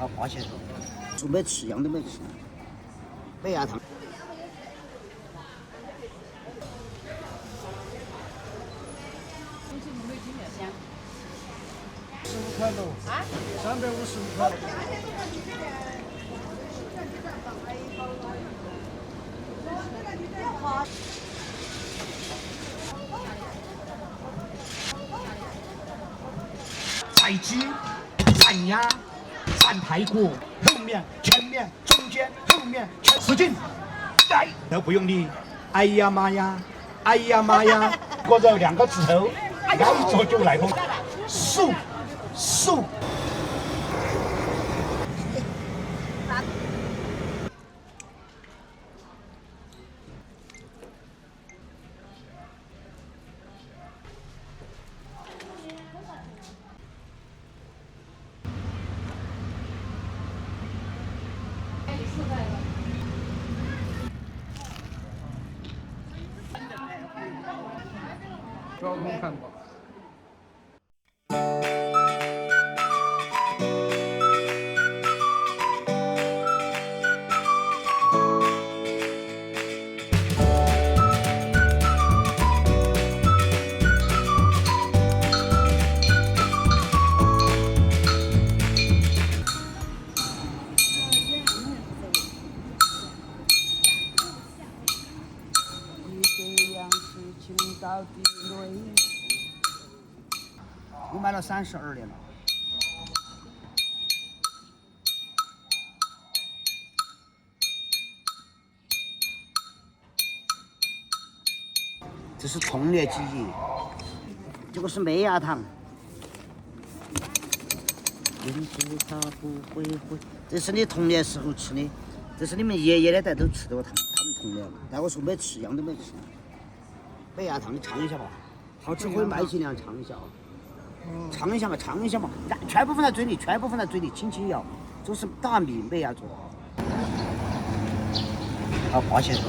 好8千多，就没吃，一样都没吃。北鸭汤。15块多啊，355块。菜鸡、蘸鸭、蘸排骨，后面、前面、中间、后面全使劲，来都不用力。哎呀妈呀，哎呀妈呀，过着2个指头，咬着就来风，速。交通看过。我买了32年了。这是童年记忆，这个是麦芽糖。明知它不会回，这是你童年时候吃的，这是你们爷爷那代都吃的糖，他们童年。但我说没吃，一样都没吃。麦芽糖，你尝一下吧，好吃可以买起两尝一下啊。尝一下嘛，尝一下嘛，全部放在嘴里，全部放在嘴里，轻轻咬，这是大米麦芽做的。好8千多。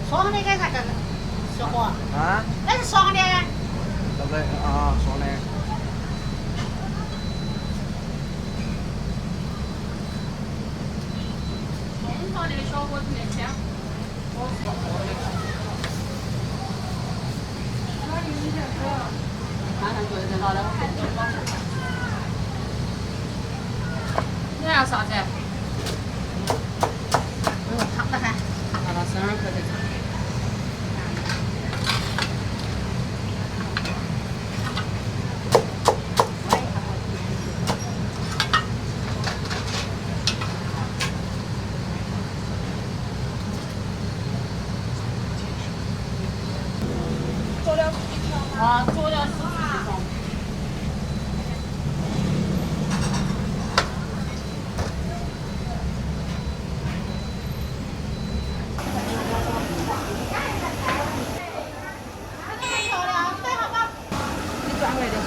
双的干啥干？小伙啊？那是双的。这个啊，双的。东方的小伙子那天，看看做的真好的，你还要啥子？烫的很，烫到12克的。啊，做了40几种。漂亮，对，好吧。你转过来点水。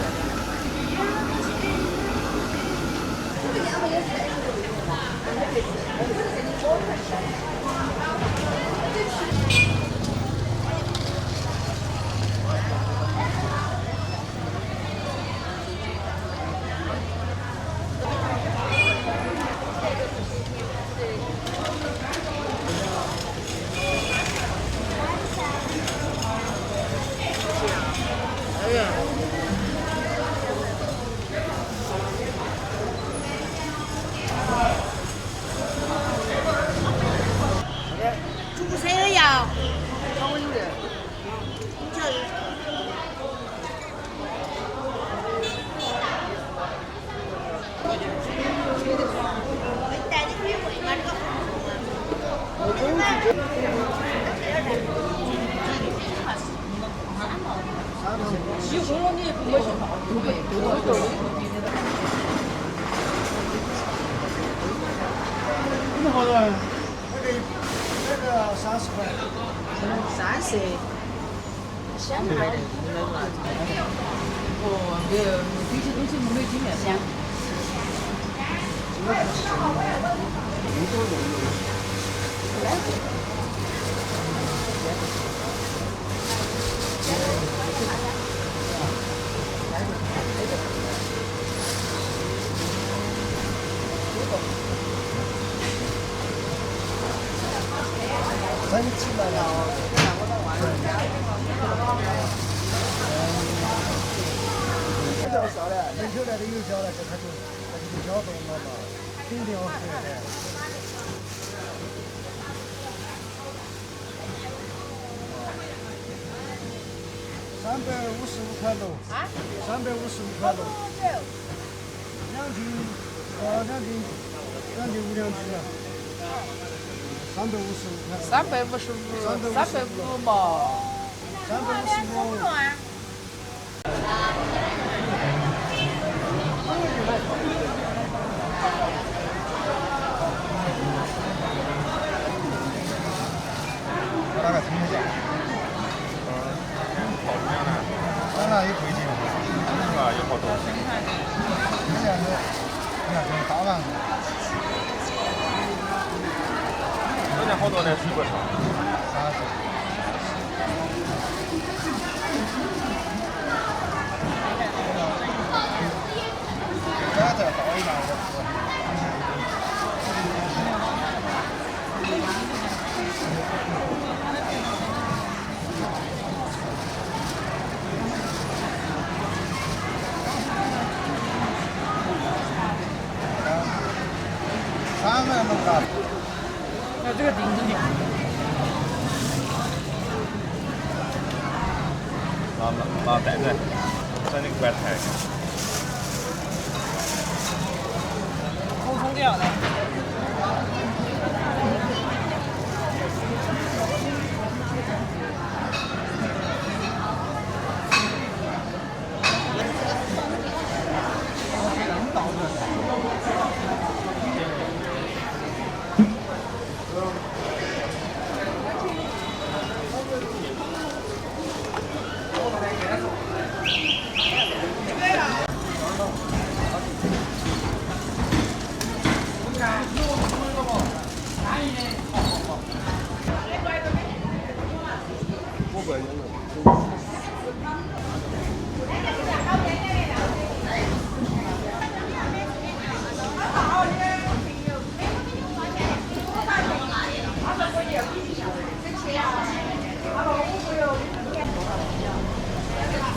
有功了你也不会说好，不会，你们好多人？那个30块。30。香吗？哦，没有，有些东西没有经验。香。真起来了。有交少的，人口来的有交了，他就不交费了嘛，肯定要费的。355块多。啊？355块多。2斤5两斤啊。355块。355嘛。355。大概听一下。当然有贵劲了。有好多。你看这大碗。这家好多的水果茶。30。再倒一碗我吃。3万多大。那这个顶着你。拿袋子，在那个棺材。空掉的。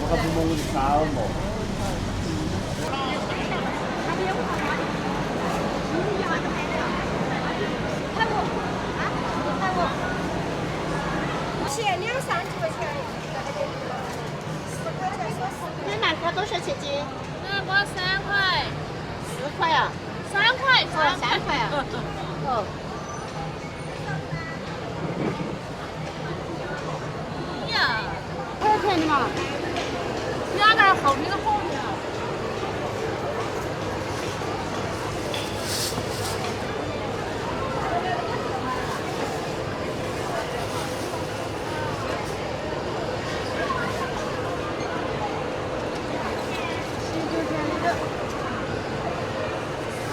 我不蒙你啥嘛？2、30块钱。这南瓜多少钱斤？南瓜3块4块啊，3块，3块啊。哦。呀，多少钱的嘛？两个好吃的好吃。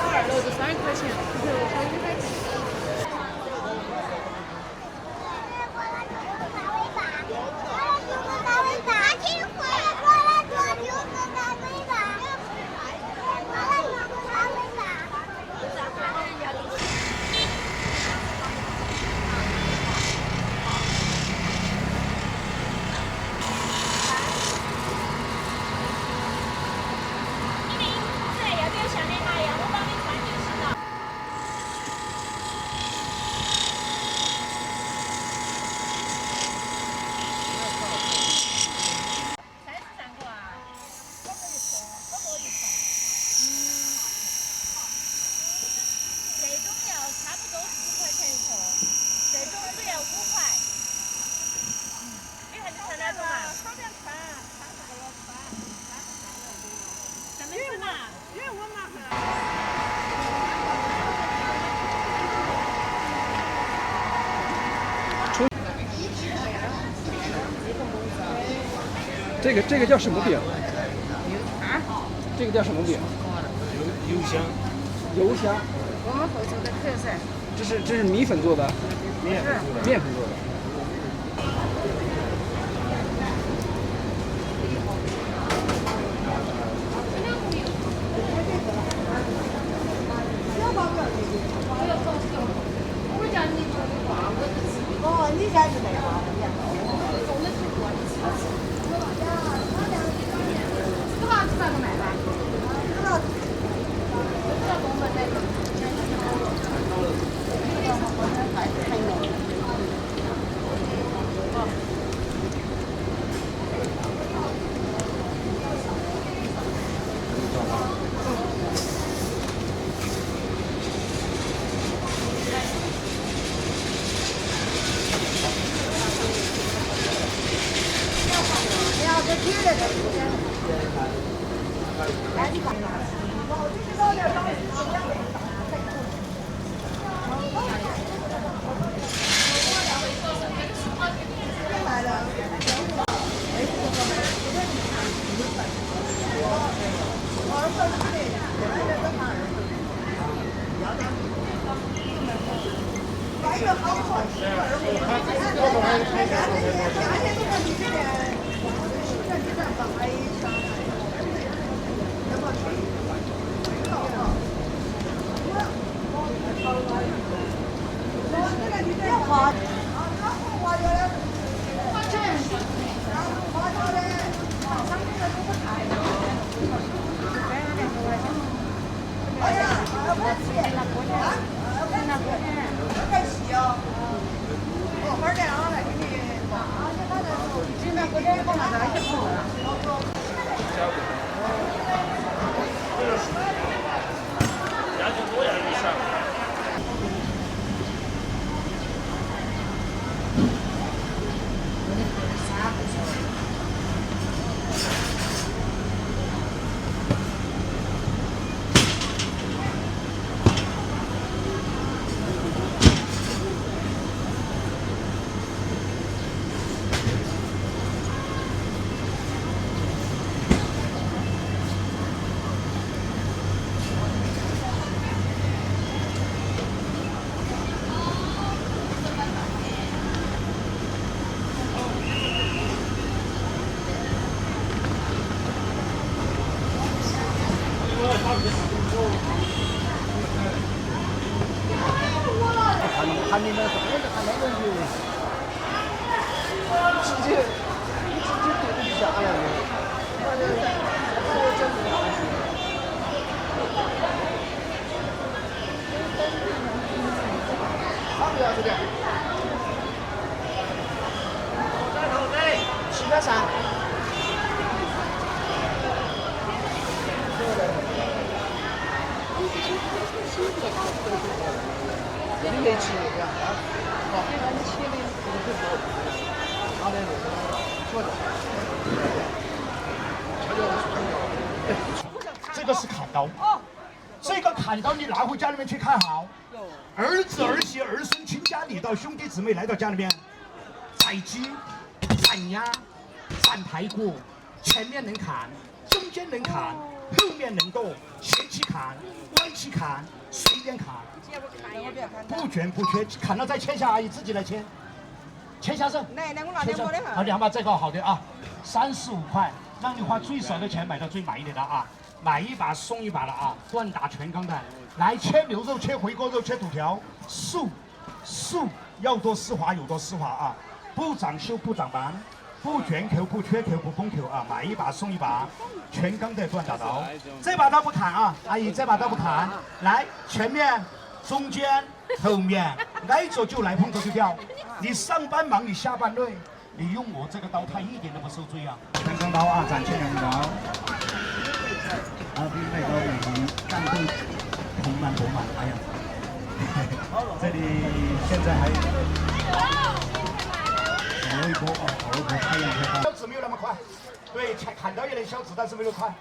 2楼的30块钱。这个叫什么饼？这个叫什么饼？油香。油香。我们后头的特色。这是米粉做的。面粉做的。哦，你家是那个。看你们上面就看那个鱼，直接对不下来了。好不要这边。基本上。你没吃那个啊？哦，你切的好的，做的。这个是砍刀。这个砍刀你拿回家里面去看好。儿子、儿媳、儿孙、亲家里到兄弟姊妹来到家里面，宰鸡、斩鴨、斩排骨，前面能砍，中間能砍，後面能剁，斜起砍，歪起砍，隨便砍。不卷不缺，砍了再切下，阿姨自己来切，切下剩。来，我拿切剩。好，2把这个好的啊，35块，讓你花最少的錢買到最滿意的啊，買一把送一把了啊，斷打全鋼的。來切牛肉，切回鍋肉，切肚條，素要多絲滑有多絲滑啊，不長袖不長斑，不卷口不缺口不崩口啊，買一把送一把，全鋼的斷打刀。這把刀不砍啊，阿姨這把刀不砍，來前面。中間、後面，挨着就來，碰着就掉。你上班忙，你下班累，你用我這個刀，它一點都不受罪啊。全鋼刀啊，斬切兩刀。啊，比那個美女幹動盆滿缽滿，哎呀，這裡現在還烤一波哦，烤一波太陽太大。削紙沒有那麼快，對，砍刀也能削紙，但是沒有快。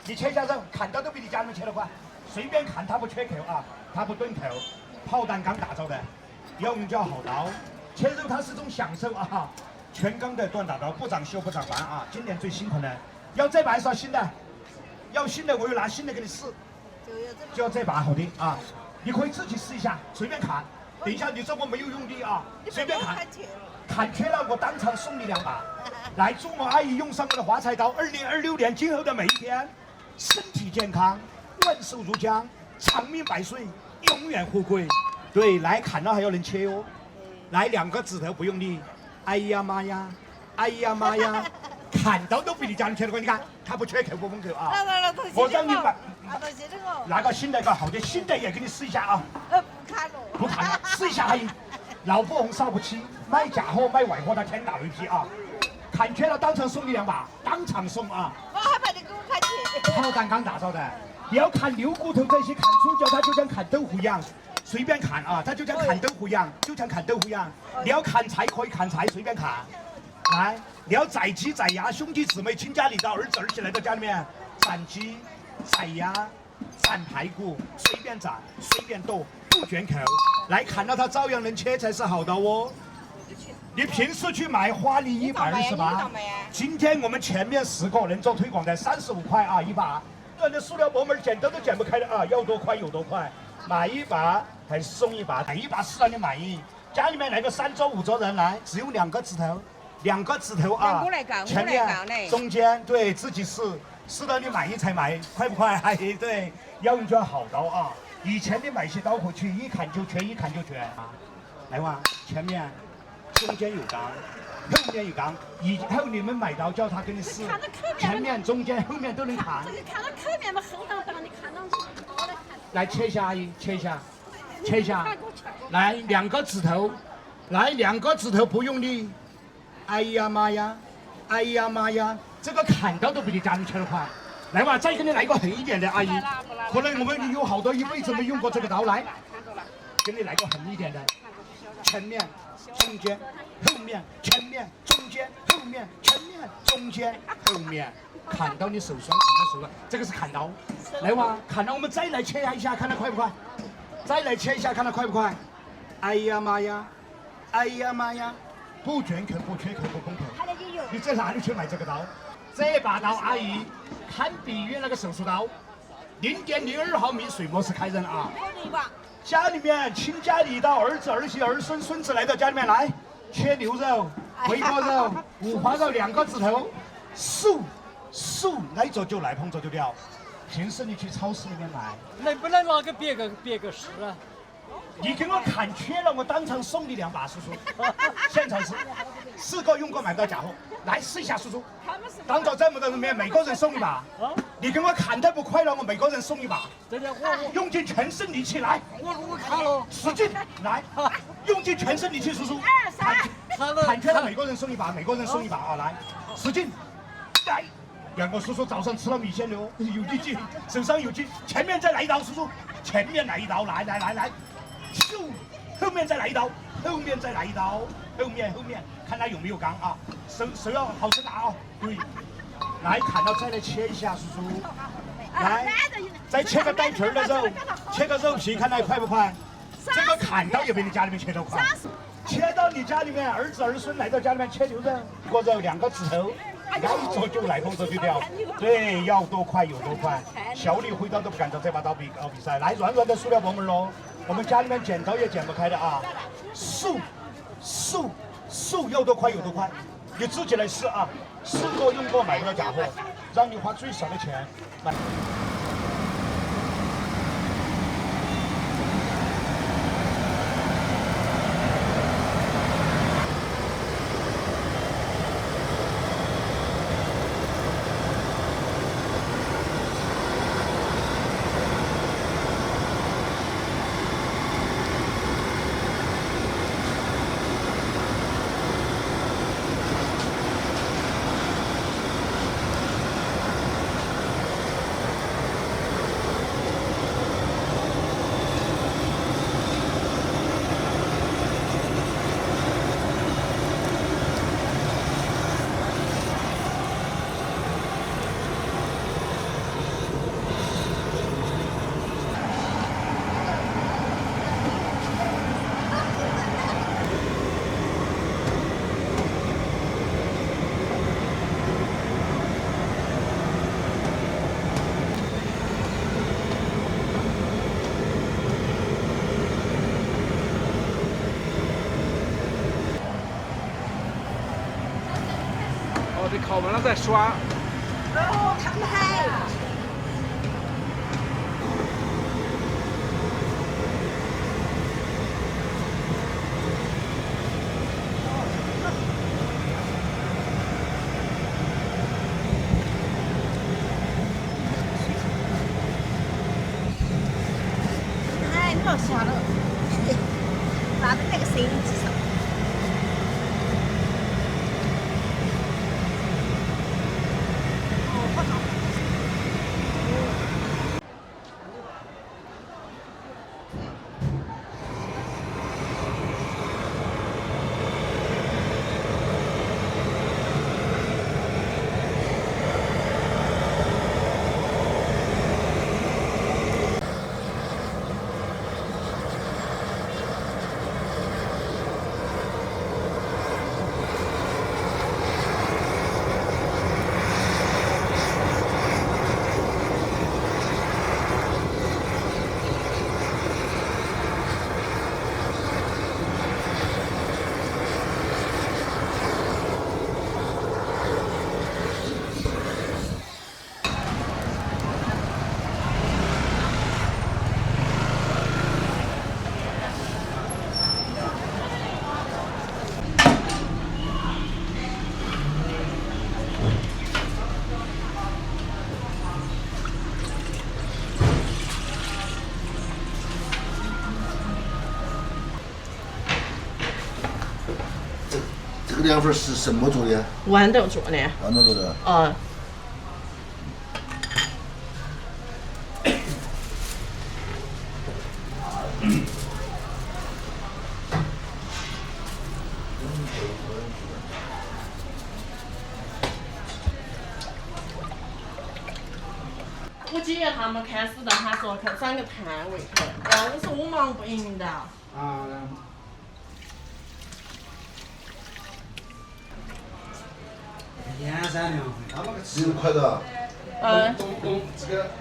你切下肉，砍刀都比你家人切得快。隨便砍，它不缺口啊，它不鈍口，炮彈剛打造的，要用就要好刀。切肉它是種享受啊，全钢的段大刀，不长修不长完啊！今年最新款的，要这把还是要新的？要新的我又拿新的给你试，就要这把好的啊！你可以自己试一下，随便砍。等一下你这我没有用的啊，随便砍。砍缺了我当场送你2把。来，祝我阿姨用上我的华彩刀，2026年今后的每一天，身体健康，万寿如江，长命百岁，永遠富貴。對，來砍了還要能切哦。來2個指頭不用力。哎呀媽呀，哎呀媽呀，砍刀都比你家人切得快，你看他不缺口不封口啊。我讓你把拿個新的一個好的，新的也給你試一下啊。不砍了，試一下阿姨。老不紅燒不起，賣假貨賣偽貨的天打雷劈啊！砍缺了當場送你2把，當場送啊！我还把你給我砍切。炮彈剛打造的，你要砍牛骨頭這些，砍觸角它就像砍豆腐一樣。隨便砍啊，它就像砍豆腐一樣，就像砍豆腐一樣。你要砍柴可以砍柴，隨便砍。來，你要宰雞宰鴨，兄弟姊妹親家裡到兒子兒媳來到家裡面，斬雞、宰鴨、斬排骨，隨便斬，隨便剁，不捲口。來砍到它照樣能切才是好的哦。你平時去買花梨128，今天我們前面10個人做推廣的35塊啊1把，這的塑料薄膜剪刀都剪不開的啊，要多快有多快。買1把還是送1把，買1把是讓你滿意。家裡面來個3桌5桌人來，只用2個指頭，2個指頭啊，前面中間對自己試，試到你滿意才買，快不快？哎，對，要用就要好刀啊。以前你買些刀回去一砍就缺，一砍就缺啊。來哇，前面中間有鋼，後面有鋼，以後你們買刀叫他給你試，前面中間後面都能砍。这个看到口面嘛，厚当当的，看上去多的看。來切一下，阿姨，切一下，切一下。來2個指頭，來2個指頭不用力。哎呀媽呀，哎呀媽呀，這個砍刀都比你家人切得快。來吧，再給你來個狠一點的，阿姨。可能我們有好多一輩子沒用過這個刀，來，給你來個狠一點的。前面、中間、後面，前面、中間、後面，前面、中間、後面。砍到你手酸，砍到手酸，這個是砍刀。來哇，砍到我們再來切一下，看它快不快？再來切一下，看它快不快？哎呀媽呀，哎呀媽呀，不捲口，不缺口，不封口。你在哪裡去買這個刀？這把刀，阿姨，堪比於那個手術刀，0.02毫米水磨式開刃啊！家裡面親家裡到兒子兒媳兒孫孫子來到家裡面來，切牛肉、回鍋肉、五花肉2個指頭，素來走就來，碰着就掉。平時你去超市裡面買，能不能拿個別個試啊？你給我砍缺了，我當場送你2把，叔叔。現場試，4個用過買不到假貨，來試一下，叔叔。當着這麼多人面，每個人送1把。你給我砍得不快了，我每個人送1把。用盡全身力氣來。我砍了，使勁來，用盡全身力氣，叔叔。砍缺了，每個人送1把，每個人送1把啊！來，使勁，來。兩個叔叔早上吃了米線的哦，有力氣，手上有勁。前面再來一刀，叔叔，前面來一刀，來，咻，後面再來一刀，後面再來一刀，後面，看他有沒有鋼啊，手要好生拿啊，對，來砍到再來切一下，叔叔，來，再切個帶皮的肉，切個肉皮，看他快不快？這個砍刀也比你家裡面切得快，切到你家裡面，兒子兒孫來到家裡面切牛肉，過肉2個指頭。要做就來，碰着就掉。對，要多快有多快。小李揮刀都不敢找這把刀比賽。來，軟軟的塑料薄膜嘍，我們家裡面剪刀也剪不開的啊。素要多快有多快，你自己來試啊。試過用過買不到假貨，讓你花最少的錢買。得靠完了再刷。哦，看不嗨。哎，你老瞎了，拿着那个摄影机上。这个凉粉是什么做的？豌豆做的。豌豆做的。嗯。我姐他们开始让他说去找个摊位去，我说我忙不赢的。啊。盐三两，他们个吃6块多。嗯。这个。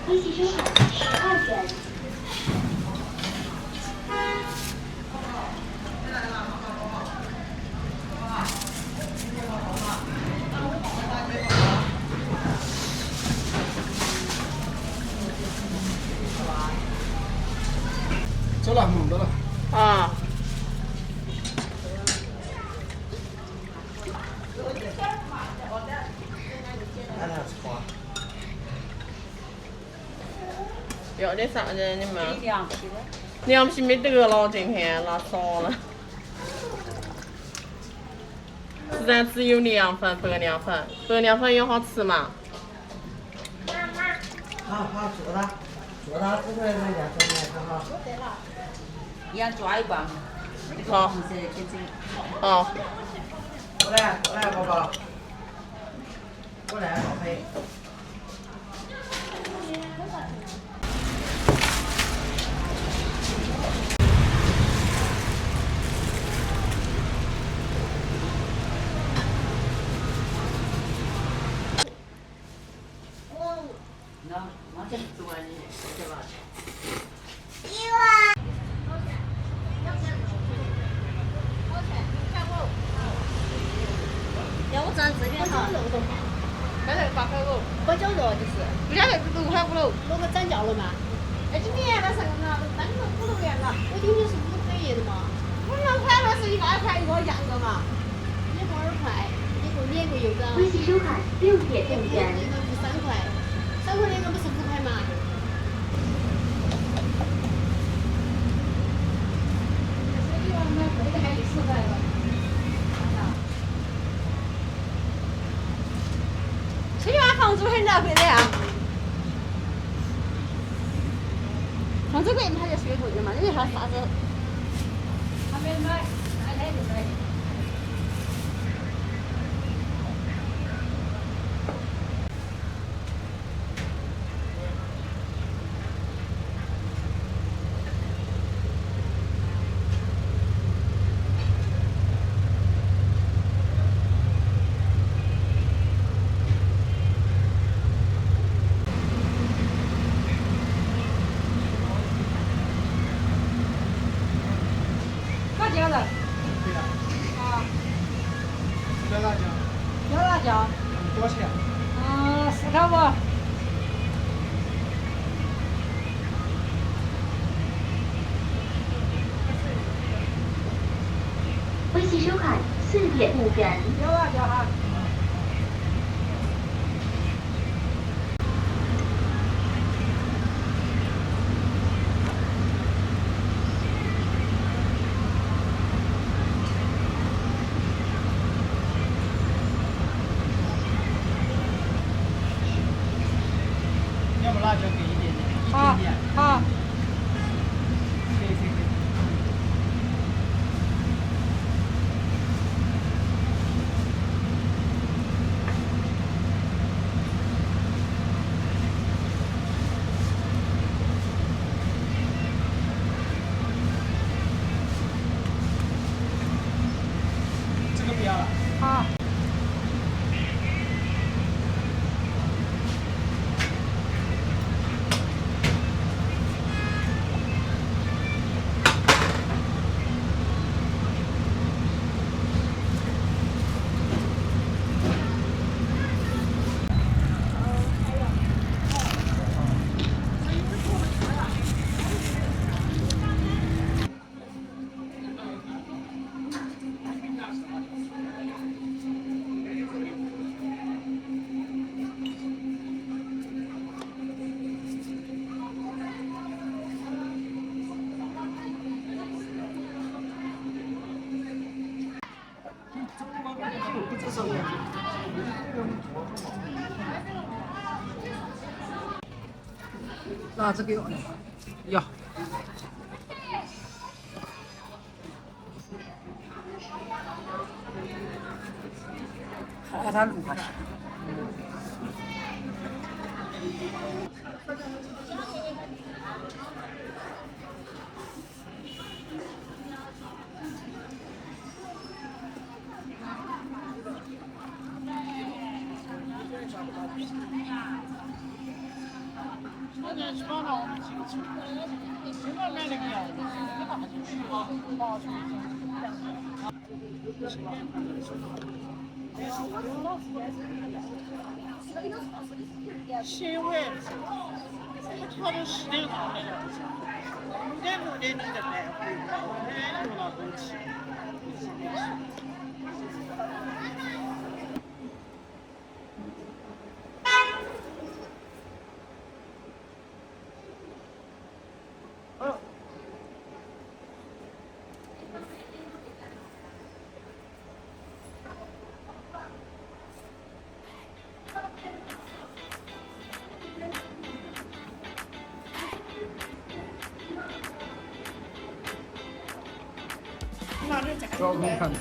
微信收款12元。走了，忙到了。啊。要的啥子你们？凉皮的。凉皮没得了，今天拿少了。实在只有凉粉，白凉粉。白凉粉也好吃嘛。好，做它，做它，不会人家做面很好。做得了，一样抓一棒。好。好。过来，宝宝。过来，宝贝。要我站这边哈。刚才8块5，包饺肉就是。不晓得5块5了。那个涨价了嘛？哎，今年那上了，都涨了5、6元了。我今天是5块1的嘛。5块那是1、2块一个样的嘛。1块2块，以后年过又涨。微信收款6点6元。那个是3块，3块那个不是5块嘛？这家房租很难费的呀。房租贵嘛，它就是贵的嘛，因为它啥子？还没买，买来就买。对呀。啊，要辣椒。要辣椒。多少钱？ 4块5。微信收看4点5元。要辣椒哈。要不辣椒给一点点，一点点。好。可以可以可以。这个不要了。好。那这个要。把它撸下去。新味，我炒的10点钟来了，5点6点你再带回来，哎，用了枸杞。照片看到。